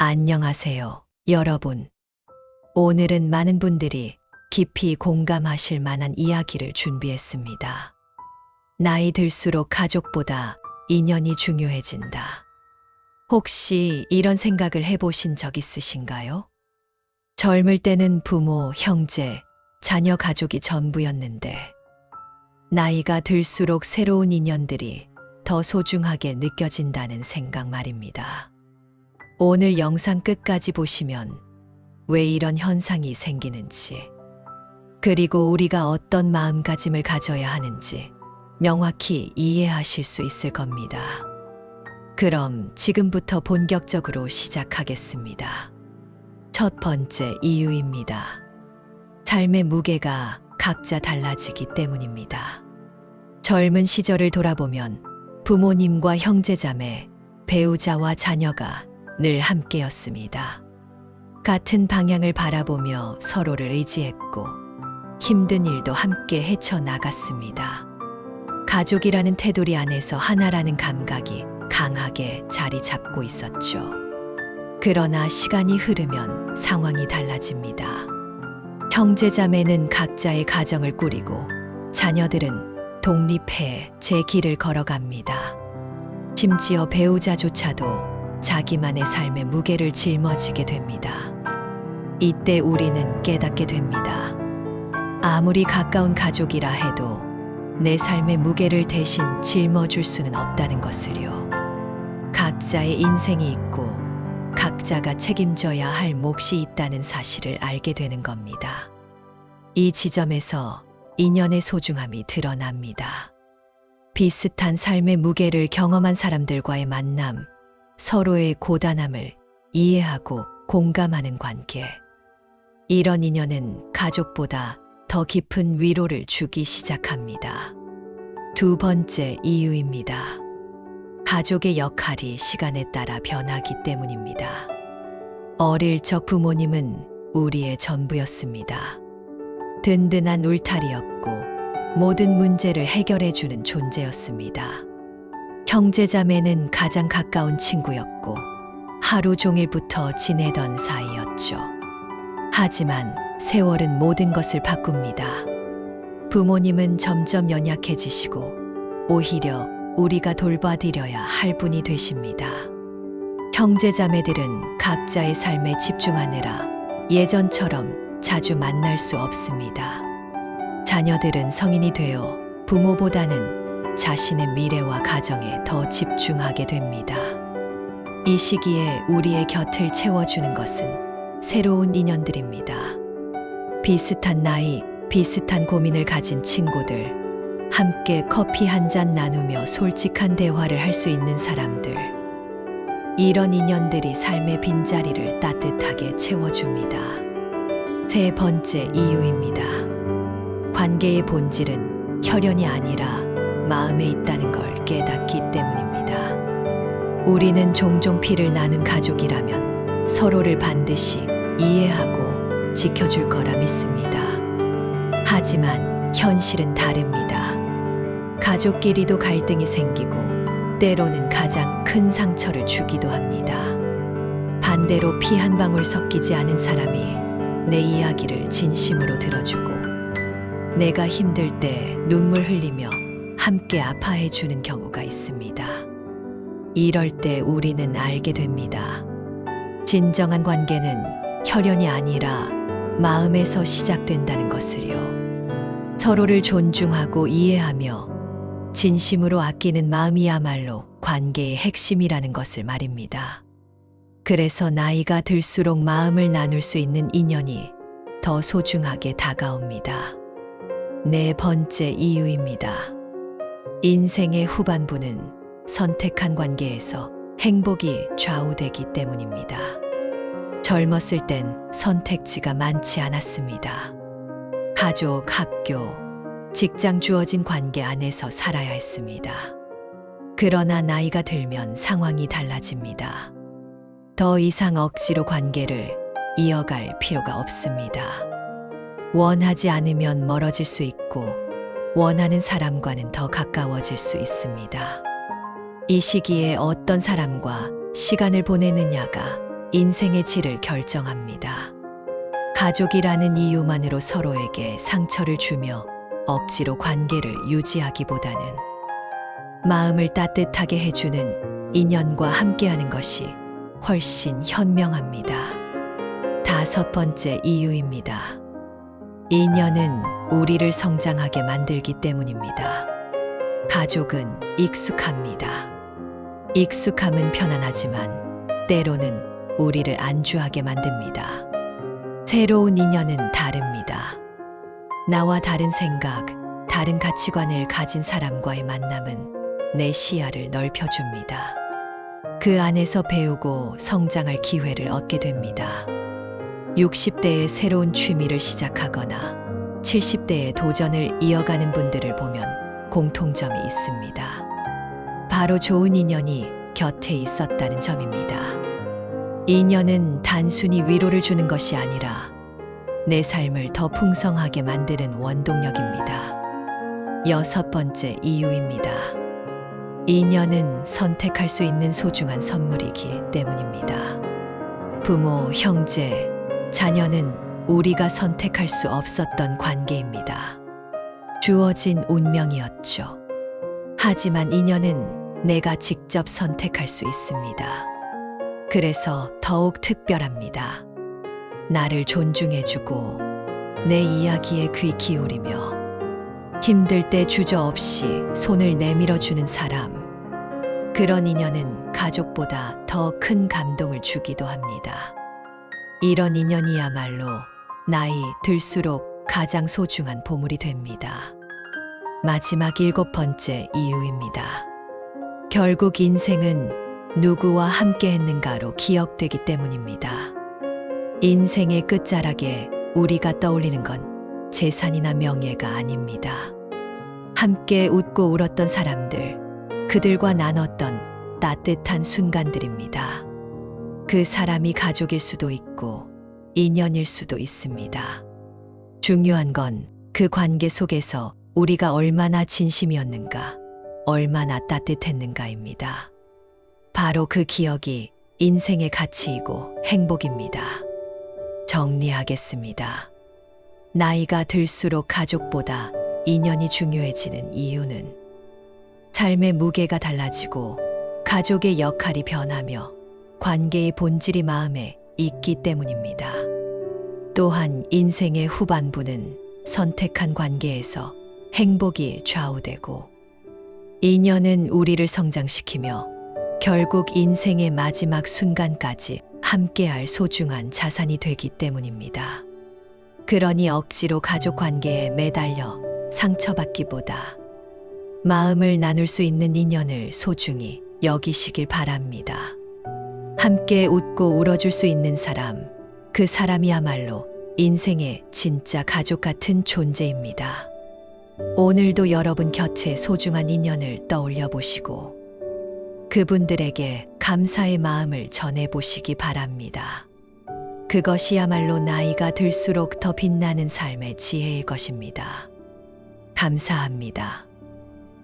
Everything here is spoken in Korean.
안녕하세요, 여러분. 오늘은 많은 분들이 깊이 공감하실 만한 이야기를 준비했습니다. 나이 들수록 가족보다 인연이 중요해진다. 혹시 이런 생각을 해보신 적 있으신가요? 젊을 때는 부모, 형제, 자녀 가족이 전부였는데, 나이가 들수록 새로운 인연들이 더 소중하게 느껴진다는 생각 말입니다. 오늘 영상 끝까지 보시면 왜 이런 현상이 생기는지, 그리고 우리가 어떤 마음가짐을 가져야 하는지 명확히 이해하실 수 있을 겁니다. 그럼 지금부터 본격적으로 시작하겠습니다. 첫 번째 이유입니다. 삶의 무게가 각자 달라지기 때문입니다. 젊은 시절을 돌아보면 부모님과 형제자매, 배우자와 자녀가 늘 함께였습니다. 같은 방향을 바라보며 서로를 의지했고 힘든 일도 함께 헤쳐나갔습니다. 가족이라는 테두리 안에서 하나라는 감각이 강하게 자리 잡고 있었죠. 그러나 시간이 흐르면 상황이 달라집니다. 형제자매는 각자의 가정을 꾸리고 자녀들은 독립해 제 길을 걸어갑니다. 심지어 배우자조차도 자기만의 삶의 무게를 짊어지게 됩니다. 이때 우리는 깨닫게 됩니다. 아무리 가까운 가족이라 해도 내 삶의 무게를 대신 짊어줄 수는 없다는 것을요. 각자의 인생이 있고 각자가 책임져야 할 몫이 있다는 사실을 알게 되는 겁니다. 이 지점에서 인연의 소중함이 드러납니다. 비슷한 삶의 무게를 경험한 사람들과의 만남, 서로의 고단함을 이해하고 공감하는 관계. 이런 인연은 가족보다 더 깊은 위로를 주기 시작합니다. 두 번째 이유입니다. 가족의 역할이 시간에 따라 변하기 때문입니다. 어릴 적 부모님은 우리의 전부였습니다. 든든한 울타리였고 모든 문제를 해결해주는 존재였습니다. 형제자매는 가장 가까운 친구였고 하루 종일 붙어 지내던 사이였죠. 하지만 세월은 모든 것을 바꿉니다. 부모님은 점점 연약해지시고 오히려 우리가 돌봐드려야 할 분이 되십니다. 형제자매들은 각자의 삶에 집중하느라 예전처럼 자주 만날 수 없습니다. 자녀들은 성인이 되어 부모보다는 자신의 미래와 가정에 더 집중하게 됩니다. 이 시기에 우리의 곁을 채워주는 것은 새로운 인연들입니다. 비슷한 나이, 비슷한 고민을 가진 친구들, 함께 커피 한 잔 나누며 솔직한 대화를 할 수 있는 사람들. 이런 인연들이 삶의 빈자리를 따뜻하게 채워줍니다. 세 번째 이유입니다. 관계의 본질은 혈연이 아니라 마음에 있다는 걸 깨닫기 때문입니다. 우리는 종종 피를 나눈 가족이라면 서로를 반드시 이해하고 지켜줄 거라 믿습니다. 하지만 현실은 다릅니다. 가족끼리도 갈등이 생기고 때로는 가장 큰 상처를 주기도 합니다. 반대로 피 한 방울 섞이지 않은 사람이 내 이야기를 진심으로 들어주고 내가 힘들 때 눈물 흘리며 함께 아파해 주는 경우가 있습니다. 이럴 때 우리는 알게 됩니다. 진정한 관계는 혈연이 아니라 마음에서 시작된다는 것을요. 서로를 존중하고 이해하며 진심으로 아끼는 마음이야말로 관계의 핵심이라는 것을 말입니다. 그래서 나이가 들수록 마음을 나눌 수 있는 인연이 더 소중하게 다가옵니다. 네 번째 이유입니다. 인생의 후반부는 선택한 관계에서 행복이 좌우되기 때문입니다. 젊었을 땐 선택지가 많지 않았습니다. 가족, 학교, 직장 주어진 관계 안에서 살아야 했습니다. 그러나 나이가 들면 상황이 달라집니다. 더 이상 억지로 관계를 이어갈 필요가 없습니다. 원하지 않으면 멀어질 수 있고 원하는 사람과는 더 가까워질 수 있습니다. 이 시기에 어떤 사람과 시간을 보내느냐가 인생의 질을 결정합니다. 가족이라는 이유만으로 서로에게 상처를 주며 억지로 관계를 유지하기보다는 마음을 따뜻하게 해주는 인연과 함께하는 것이 훨씬 현명합니다. 5번째 이유입니다. 인연은 우리를 성장하게 만들기 때문입니다. 가족은 익숙합니다. 익숙함은 편안하지만 때로는 우리를 안주하게 만듭니다. 새로운 인연은 다릅니다. 나와 다른 생각, 다른 가치관을 가진 사람과의 만남은 내 시야를 넓혀줍니다. 그 안에서 배우고 성장할 기회를 얻게 됩니다. 60대에 새로운 취미를 시작하거나 70대에 도전을 이어가는 분들을 보면 공통점이 있습니다. 바로 좋은 인연이 곁에 있었다는 점입니다. 인연은 단순히 위로를 주는 것이 아니라 내 삶을 더 풍성하게 만드는 원동력입니다. 6번째 이유입니다. 인연은 선택할 수 있는 소중한 선물이기 때문입니다. 부모, 형제, 자녀는 우리가 선택할 수 없었던 관계입니다. 주어진 운명이었죠. 하지만 인연은 내가 직접 선택할 수 있습니다. 그래서 더욱 특별합니다. 나를 존중해주고 내 이야기에 귀 기울이며 힘들 때 주저없이 손을 내밀어주는 사람. 그런 인연은 가족보다 더 큰 감동을 주기도 합니다. 이런 인연이야말로 나이 들수록 가장 소중한 보물이 됩니다. 마지막 7번째 이유입니다. 결국 인생은 누구와 함께 했는가로 기억되기 때문입니다. 인생의 끝자락에 우리가 떠올리는 건 재산이나 명예가 아닙니다. 함께 웃고 울었던 사람들, 그들과 나눴던 따뜻한 순간들입니다. 그 사람이 가족일 수도 있고 인연일 수도 있습니다. 중요한 건 그 관계 속에서 우리가 얼마나 진심이었는가, 얼마나 따뜻했는가입니다. 바로 그 기억이 인생의 가치이고 행복입니다. 정리하겠습니다. 나이가 들수록 가족보다 인연이 중요해지는 이유는 삶의 무게가 달라지고 가족의 역할이 변하며 관계의 본질이 마음에 있기 때문입니다. 또한 인생의 후반부는 선택한 관계에서 행복이 좌우되고 인연은 우리를 성장시키며 결국 인생의 마지막 순간까지 함께할 소중한 자산이 되기 때문입니다. 그러니 억지로 가족 관계에 매달려 상처받기보다 마음을 나눌 수 있는 인연을 소중히 여기시길 바랍니다. 함께 웃고 울어줄 수 있는 사람, 그 사람이야말로 인생의 진짜 가족 같은 존재입니다. 오늘도 여러분 곁에 소중한 인연을 떠올려 보시고 그분들에게 감사의 마음을 전해보시기 바랍니다. 그것이야말로 나이가 들수록 더 빛나는 삶의 지혜일 것입니다. 감사합니다.